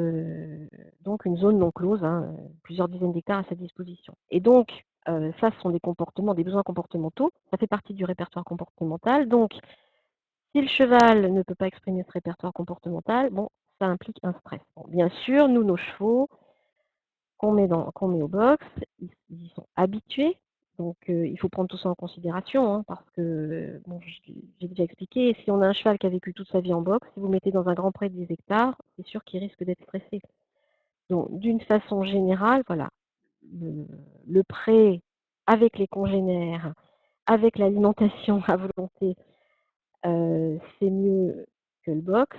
donc une zone non close, hein, plusieurs dizaines d'hectares à sa disposition. Et donc, ça, ce sont des comportements, des besoins comportementaux. Ça fait partie du répertoire comportemental. Donc, si le cheval ne peut pas exprimer ce répertoire comportemental, bon, ça implique un stress. Bon, bien sûr, nous, nos chevaux, qu'on met au box, ils sont habitués. Donc, il faut prendre tout ça en considération, hein, parce que, bon, j'ai déjà expliqué, si on a un cheval qui a vécu toute sa vie en box, si vous le mettez dans un grand pré de 10 hectares, c'est sûr qu'il risque d'être stressé. Donc, d'une façon générale, voilà, le pré avec les congénères, avec l'alimentation à volonté, c'est mieux que le box.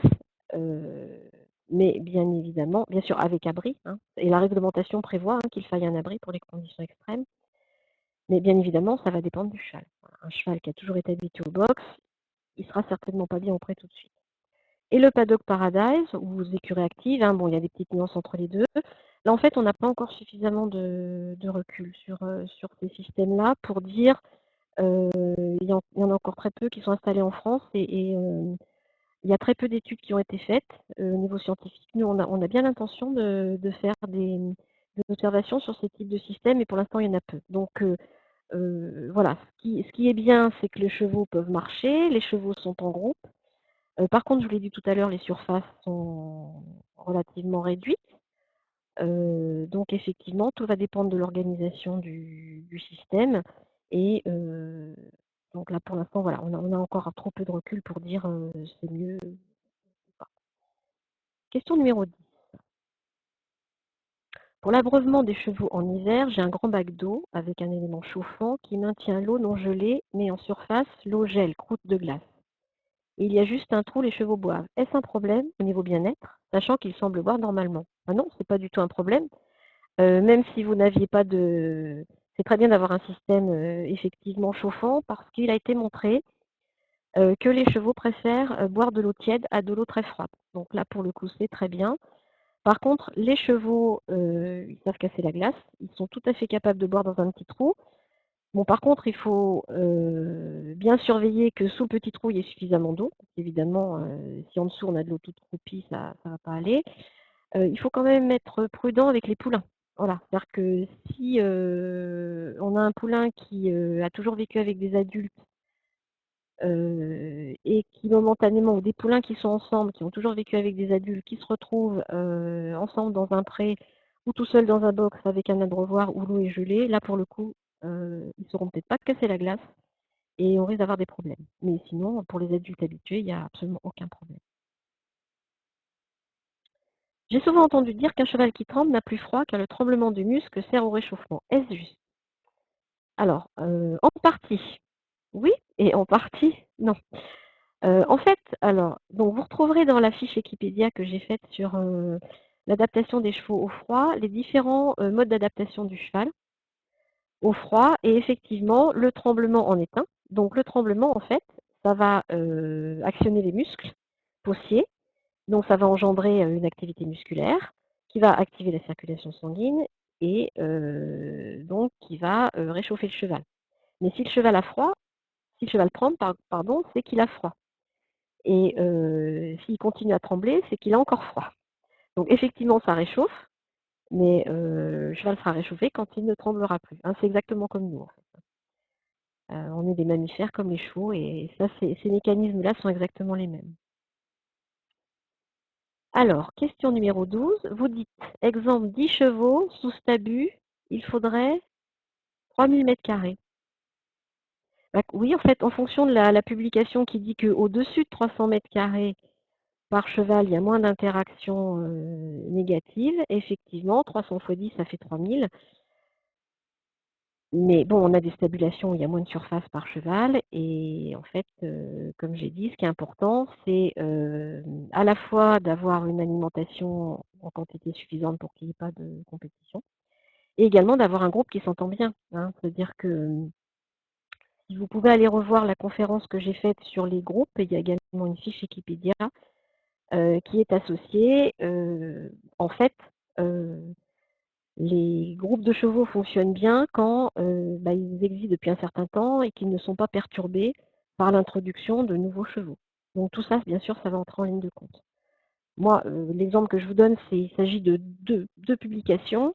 Mais bien évidemment, bien sûr avec abri, hein, et la réglementation prévoit qu'il faille un abri pour les conditions extrêmes. Mais bien évidemment, ça va dépendre du cheval. Un cheval qui a toujours été habitué au box, il sera certainement pas bien au pré tout de suite. Et le paddock paradise, ou écuries actives, hein, bon, il y a des petites nuances entre les deux. Là, en fait, on n'a pas encore suffisamment de recul sur ces systèmes-là pour dire, il y en a encore très peu qui sont installés en France et il y a très peu d'études qui ont été faites au niveau scientifique. Nous, on a bien l'intention de faire des observations sur ces types de systèmes, et pour l'instant, il y en a peu. Donc, voilà, ce qui est bien, c'est que les chevaux peuvent marcher, les chevaux sont en groupe. Par contre, je vous l'ai dit tout à l'heure, les surfaces sont relativement réduites. Donc, effectivement, tout va dépendre de l'organisation du système. Et donc là, pour l'instant, voilà, on a encore trop peu de recul pour dire c'est mieux. Question numéro 10. Pour l'abreuvement des chevaux en hiver, j'ai un grand bac d'eau avec un élément chauffant qui maintient l'eau non gelée, mais en surface, l'eau gèle, croûte de glace. Et il y a juste un trou, les chevaux boivent. Est-ce un problème au niveau bien-être, sachant qu'ils semblent boire normalement? Ah non, c'est pas du tout un problème. Même si vous n'aviez pas de... C'est très bien d'avoir un système effectivement chauffant, parce qu'il a été montré que les chevaux préfèrent boire de l'eau tiède à de l'eau très froide. Donc là, pour le coup, c'est très bien. Par contre, les chevaux, ils savent casser la glace, ils sont tout à fait capables de boire dans un petit trou. Bon, par contre, il faut bien surveiller que sous le petit trou, il y ait suffisamment d'eau. Évidemment, si en dessous on a de l'eau toute croupie, ça ne va pas aller. Il faut quand même être prudent avec les poulains. Voilà, c'est-à-dire que si on a un poulain qui a toujours vécu avec des adultes et qui momentanément, ou des poulains qui sont ensemble, qui ont toujours vécu avec des adultes, qui se retrouvent ensemble dans un pré ou tout seul dans un box avec un abreuvoir où l'eau est gelée, là pour le coup, ils ne sauront peut-être pas casser la glace et on risque d'avoir des problèmes. Mais sinon, pour les adultes habitués, il n'y a absolument aucun problème. J'ai souvent entendu dire qu'un cheval qui tremble n'a plus froid car le tremblement du muscle sert au réchauffement. Est-ce juste? Alors, en partie, oui, et en partie, non. En fait, alors, donc vous retrouverez dans la fiche Wikipédia que j'ai faite sur l'adaptation des chevaux au froid, les différents modes d'adaptation du cheval au froid, et effectivement, le tremblement en est un. Donc le tremblement, en fait, ça va actionner les muscles paussiers, donc ça va engendrer une activité musculaire qui va activer la circulation sanguine et donc qui va réchauffer le cheval. Mais si le cheval a froid, si le cheval tremble, pardon, c'est qu'il a froid. Et s'il continue à trembler, c'est qu'il a encore froid. Donc effectivement, ça réchauffe, mais le cheval sera réchauffé quand il ne tremblera plus. Hein, c'est exactement comme nous, en fait. On est des mammifères comme les chevaux, et ça, ces mécanismes-là sont exactement les mêmes. Alors, question numéro 12, vous dites, exemple 10 chevaux, sous stabu, il faudrait 3000 m². Bah, oui, en fait, en fonction de la publication qui dit qu'au-dessus de 300 m² par cheval, il y a moins d'interactions négatives. Effectivement, 300 x 10, ça fait 3000. Mais bon, on a des stabulations où il y a moins de surface par cheval. Et en fait, comme j'ai dit, ce qui est important, c'est à la fois d'avoir une alimentation en quantité suffisante pour qu'il n'y ait pas de compétition, et également d'avoir un groupe qui s'entend bien. Hein. C'est-à-dire que si vous pouvez aller revoir la conférence que j'ai faite sur les groupes, il y a également une fiche Wikipédia qui est associée. En fait, les groupes de chevaux fonctionnent bien quand ils existent depuis un certain temps et qu'ils ne sont pas perturbés par l'introduction de nouveaux chevaux. Donc tout ça, bien sûr, ça va entrer en ligne de compte. Moi, l'exemple que je vous donne, il s'agit de deux publications,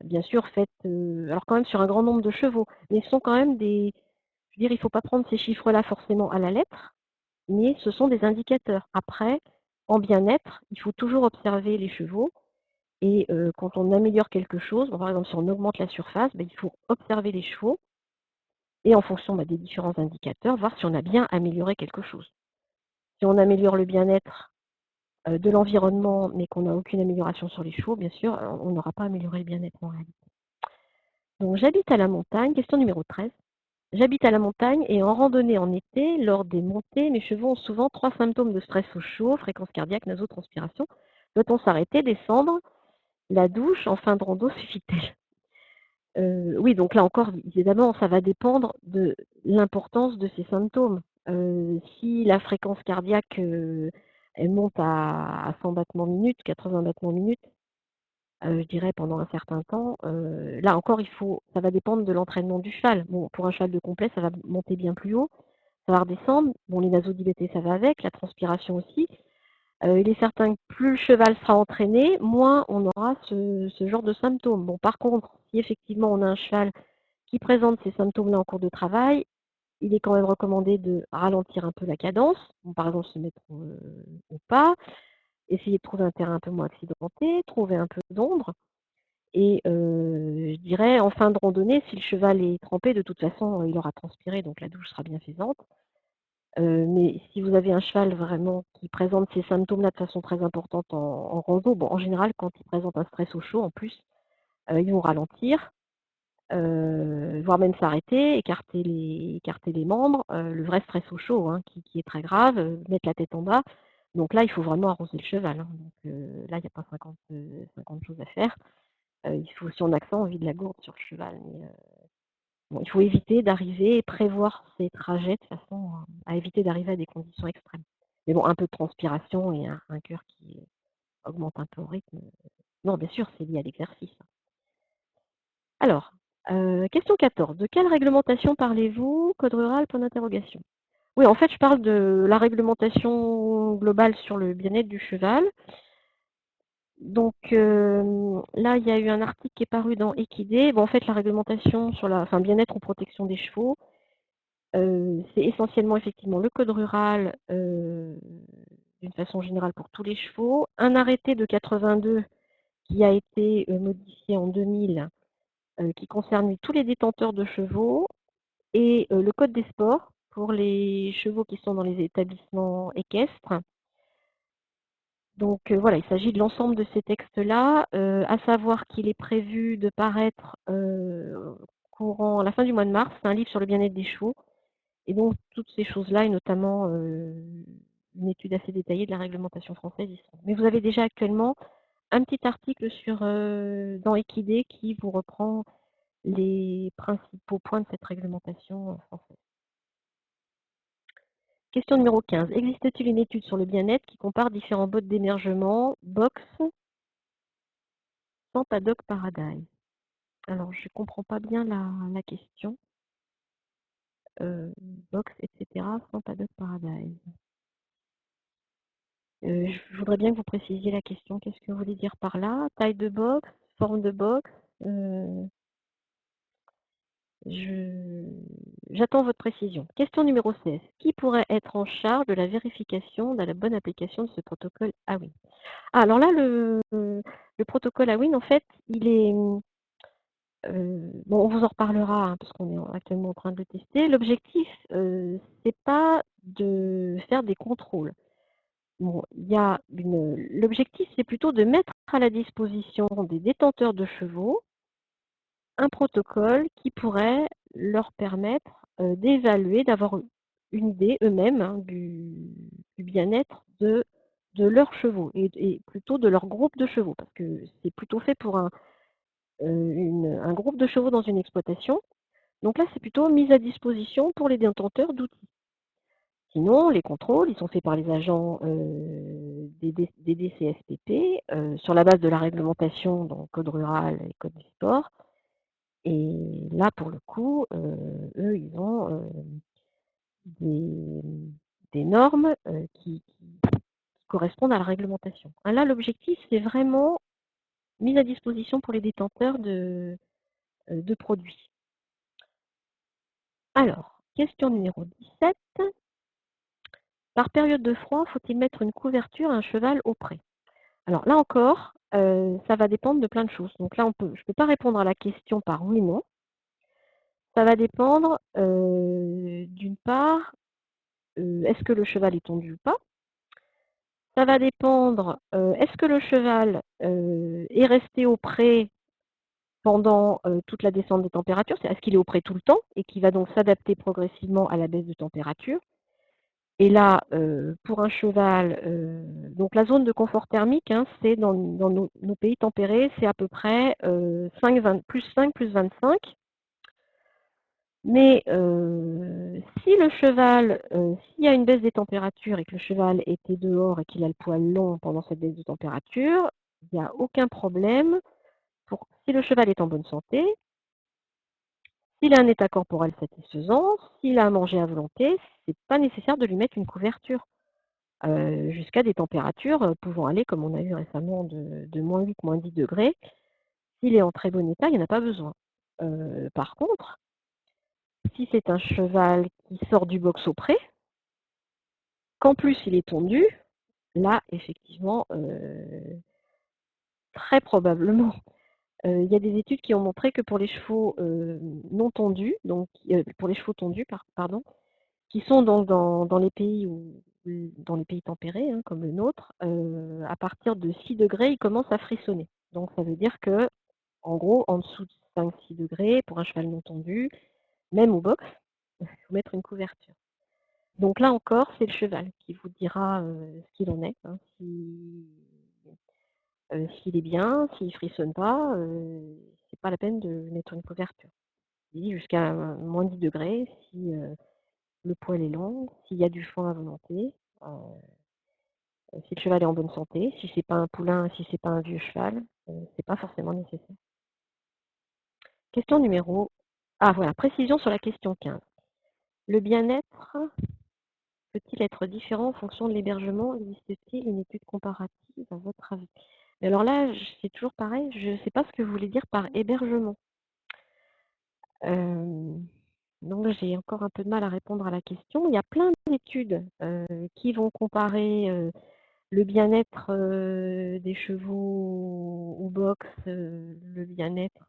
bien sûr faites, alors quand même sur un grand nombre de chevaux, mais ce sont quand même des, je veux dire, il ne faut pas prendre ces chiffres-là forcément à la lettre, mais ce sont des indicateurs. Après, en bien-être, il faut toujours observer les chevaux. Et quand on améliore quelque chose, par exemple si on augmente la surface, il faut observer les chevaux et en fonction des différents indicateurs, voir si on a bien amélioré quelque chose. Si on améliore le bien-être de l'environnement, mais qu'on n'a aucune amélioration sur les chevaux, bien sûr, on n'aura pas amélioré le bien-être en réalité. Donc j'habite à la montagne, question numéro 13. J'habite à la montagne et en randonnée en été, lors des montées, mes chevaux ont souvent 3 symptômes de stress au chaud, fréquence cardiaque, nasotranspiration. Doit-on s'arrêter, descendre? La douche en fin de rando suffit-elle? Oui, donc là encore, évidemment, ça va dépendre de l'importance de ces symptômes. Si la fréquence cardiaque, elle monte à 100 battements minute, 80 battements minute, je dirais pendant un certain temps, là encore, ça va dépendre de l'entraînement du cheval. Bon, pour un cheval de complet, ça va monter bien plus haut, ça va redescendre. Bon, les nasodilatés, ça va avec, la transpiration aussi. Il est certain que plus le cheval sera entraîné, moins on aura ce genre de symptômes. Bon, par contre, si effectivement on a un cheval qui présente ces symptômes-là en cours de travail, il est quand même recommandé de ralentir un peu la cadence, bon, par exemple se mettre au pas, essayer de trouver un terrain un peu moins accidenté, trouver un peu d'ombre. Et je dirais en fin de randonnée, si le cheval est trempé, de toute façon, il aura transpiré, donc la douche sera bienfaisante. Mais si vous avez un cheval vraiment qui présente ces symptômes-là de façon très importante en rando, bon, en général, quand il présente un stress au chaud, en plus, ils vont ralentir, voire même s'arrêter, écarter les membres, le vrai stress au chaud, hein, qui est très grave, mettre la tête en bas. Donc là, il faut vraiment arroser le cheval. Hein. Donc là, il n'y a pas 50 choses à faire. Il faut, si on a que ça, on vide la gourde sur le cheval. Mais, bon, il faut éviter d'arriver et prévoir ces trajets de façon à éviter d'arriver à des conditions extrêmes. Mais bon, un peu de transpiration et un cœur augmente un peu au rythme. Non, bien sûr, c'est lié à l'exercice. Alors, question 14. De quelle réglementation parlez-vous? Code rural, point d'interrogation. Oui, en fait, je parle de la réglementation globale sur le bien-être du cheval. Donc là, il y a eu un article qui est paru dans Equidé. Bon, en fait, la réglementation sur la, enfin, bien-être ou protection des chevaux, c'est essentiellement effectivement le code rural d'une façon générale pour tous les chevaux. Un arrêté de 82 qui a été modifié en 2000 qui concerne tous les détenteurs de chevaux et le code des sports pour les chevaux qui sont dans les établissements équestres. Donc voilà, il s'agit de l'ensemble de ces textes-là, à savoir qu'il est prévu de paraître courant à la fin du mois de mars. C'est un livre sur le bien-être des chevaux. Et donc toutes ces choses-là, et notamment une étude assez détaillée de la réglementation française, y sont. Mais vous avez déjà actuellement un petit article sur, dans Equidé qui vous reprend les principaux points de cette réglementation française. Question numéro 15. Existe-t-il une étude sur le bien-être qui compare différents modes d'émergement, box, sans paddock paradise? Alors, je ne comprends pas bien la question. Box, etc., sans paddock paradise. Je voudrais bien que vous précisiez la question. Qu'est-ce que vous voulez dire par là? Taille de box, forme de box? J'attends votre précision. Question numéro 16. Qui pourrait être en charge de la vérification de la bonne application de ce protocole AWIN? Ah, alors là, le protocole AWIN, en fait, il est... bon, on vous en reparlera, hein, parce qu'on est actuellement en train de le tester. L'objectif, c'est pas de faire des contrôles. Bon, l'objectif, c'est plutôt de mettre à la disposition des détenteurs de chevaux un protocole qui pourrait leur permettre d'évaluer, d'avoir une idée eux-mêmes hein, du bien-être de leurs chevaux et plutôt de leur groupe de chevaux, parce que c'est plutôt fait pour un groupe de chevaux dans une exploitation. Donc là, c'est plutôt mise à disposition pour les détenteurs d'outils. Sinon, les contrôles, ils sont faits par les agents des DCSPP sur la base de la réglementation, donc code rural et code du sport. Et là, pour le coup, eux, ils ont des, des normes qui correspondent à la réglementation. Là, l'objectif, c'est vraiment mise à disposition pour les détenteurs de produits. Alors, question numéro 17. Par période de froid, faut-il mettre une couverture à un cheval au pré? Alors là encore, ça va dépendre de plein de choses. Donc là, je ne peux pas répondre à la question par oui ou non. Ça va dépendre, d'une part, est-ce que le cheval est tondu ou pas? Ça va dépendre, est-ce que le cheval est resté au pré pendant toute la descente des températures? Est-ce qu'il est au pré tout le temps et qu'il va donc s'adapter progressivement à la baisse de température? Et là, pour un cheval, donc la zone de confort thermique, hein, c'est dans nos pays tempérés, c'est à peu près 5, plus 5, plus 25. Mais si le cheval, s'il y a une baisse des températures et que le cheval était dehors et qu'il a le poil long pendant cette baisse de température, il n'y a aucun problème. Si le cheval est en bonne santé, s'il a un état corporel satisfaisant, s'il a à manger à volonté, ce n'est pas nécessaire de lui mettre une couverture. Jusqu'à des températures pouvant aller, comme on a eu récemment, de moins 8, moins 10 degrés. S'il est en très bon état, il n'y en a pas besoin. Par contre, si c'est un cheval qui sort du box au pré, qu'en plus il est tondu, là, effectivement, très probablement, il y a des études qui ont montré que pour les chevaux non tondus, donc pour les chevaux tondus, pardon, qui sont donc dans les pays dans les pays tempérés, hein, comme le nôtre, à partir de 6 degrés, ils commencent à frissonner. Donc ça veut dire que, en gros, en dessous de 5-6 degrés, pour un cheval non tondu, même au box, il faut mettre une couverture. Donc là encore, c'est le cheval qui vous dira ce qu'il en est, hein, s'il est bien, s'il ne frissonne pas, c'est pas la peine de mettre une couverture. Il dit jusqu'à moins 10 degrés, si le poil est long, s'il y a du foin à volonté, Si le cheval est en bonne santé, si c'est pas un poulain, si c'est pas un vieux cheval, c'est pas forcément nécessaire. Question numéro... Ah voilà, précision sur la question 15. Le bien-être peut-il être différent en fonction de l'hébergement? Existe-t-il une étude comparative à votre avis? Mais alors là, c'est toujours pareil, je ne sais pas ce que vous voulez dire par hébergement. Donc j'ai encore un peu de mal à répondre à la question. Il y a plein d'études qui vont comparer le bien-être des chevaux au box, le bien-être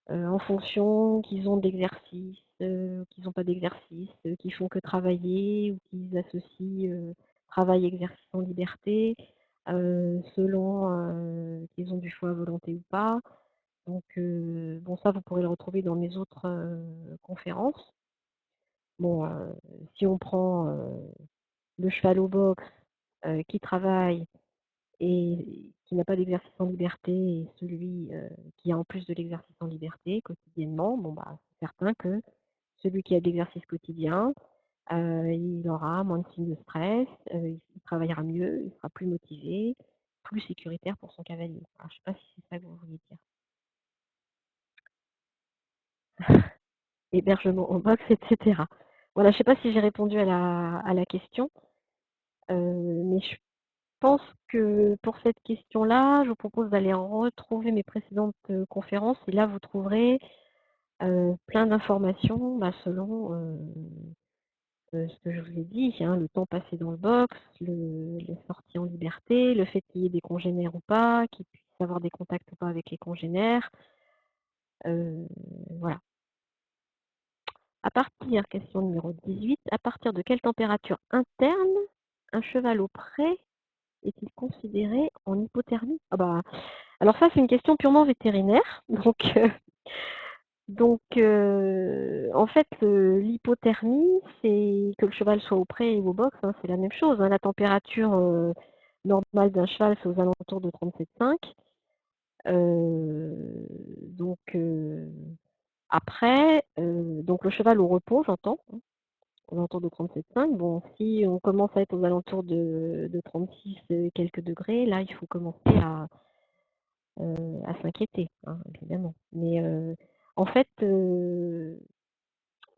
en fonction qu'ils ont d'exercice, qu'ils n'ont pas d'exercice, qu'ils font que travailler ou qu'ils associent travail et exercice en liberté, selon qu'ils ont du choix à volonté ou pas. Donc, bon, ça, vous pourrez le retrouver dans mes autres conférences. Bon, si on prend le cheval au box qui travaille et qui n'a pas d'exercice en liberté et celui qui a en plus de l'exercice en liberté quotidiennement, bon, bah, c'est certain que celui qui a de l'exercice quotidien, il aura moins de signes de stress, il travaillera mieux, il sera plus motivé, plus sécuritaire pour son cavalier. Alors, je ne sais pas si c'est ça que vous vouliez dire. Hébergement en box, etc. Voilà, je ne sais pas si j'ai répondu à la question, mais je pense que pour cette question-là, je vous propose d'aller retrouver mes précédentes conférences et là, vous trouverez plein d'informations bah, selon ce que je vous ai dit, hein, le temps passé dans le box, les sorties en liberté, le fait qu'il y ait des congénères ou pas, qu'il puisse avoir des contacts ou pas avec les congénères. Voilà. À partir, question numéro 18, à partir de quelle température interne un cheval au pré est-il considéré en hypothermie? Ah bah, alors ça, c'est une question purement vétérinaire. En fait, l'hypothermie, c'est que le cheval soit au pré ou au box, hein, c'est la même chose. Hein. La température normale d'un cheval, c'est aux alentours de 37,5. Donc après, donc le cheval au repos, j'entends, hein, aux alentours de 37,5. Bon, si on commence à être aux alentours de 36 et quelques degrés, là, il faut commencer à s'inquiéter, hein, évidemment. Mais en fait,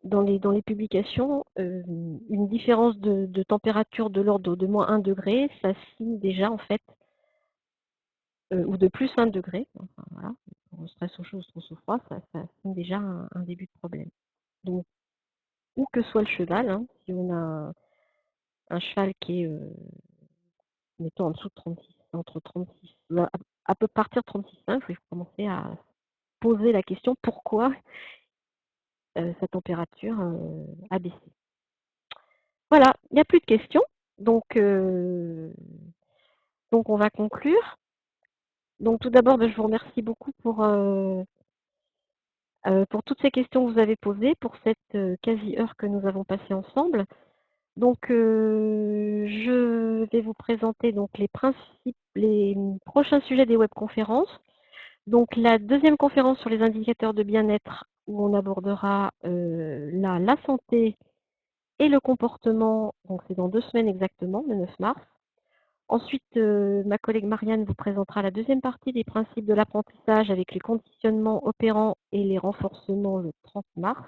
dans les publications, une différence de température de l'ordre de moins 1 degré, ça signe déjà en fait, ou de plus 1 degré, enfin, voilà, pour stress au chaud ou stress au froid, ça signe déjà un début de problème. Donc, où que soit le cheval, hein, si on a un cheval qui est, mettons, en dessous de 36, entre 36, à peu partir de 36,5, il faut commencer à poser la question pourquoi sa température a baissé. Voilà, il n'y a plus de questions. Donc, on va conclure. Donc tout d'abord, je vous remercie beaucoup pour toutes ces questions que vous avez posées, pour cette quasi-heure que nous avons passée ensemble. Donc je vais vous présenter donc les prochains sujets des webconférences. Donc la deuxième conférence sur les indicateurs de bien-être où on abordera la santé et le comportement, donc c'est dans 2 semaines exactement, le 9 mars. Ensuite, ma collègue Marianne vous présentera la deuxième partie des principes de l'apprentissage avec les conditionnements opérants et les renforcements le 30 mars.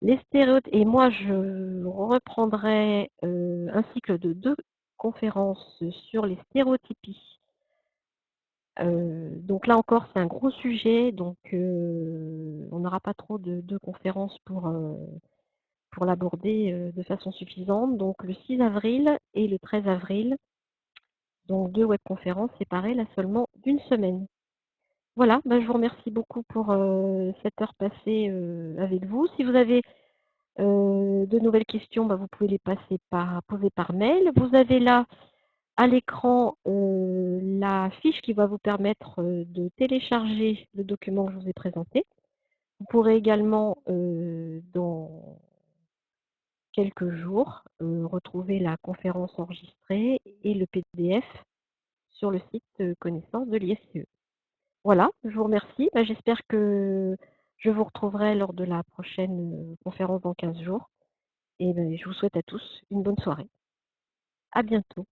Les stéréotypes, et moi je reprendrai un cycle de 2 conférences sur les stéréotypies. Donc là encore, c'est un gros sujet, donc on n'aura pas trop de conférences pour l'aborder de façon suffisante. Donc le 6 avril et le 13 avril, donc 2 webconférences séparées là seulement d'une semaine. Voilà, bah, je vous remercie beaucoup pour cette heure passée avec vous. Si vous avez de nouvelles questions, bah, vous pouvez les poser par mail. Vous avez là à l'écran la fiche qui va vous permettre de télécharger le document que je vous ai présenté. Vous pourrez également, dans quelques jours, retrouver la conférence enregistrée et le PDF sur le site connaissance de l'ISCE. Voilà, je vous remercie. Bah, j'espère que je vous retrouverai lors de la prochaine conférence dans 15 jours. Et ben, je vous souhaite à tous une bonne soirée. À bientôt.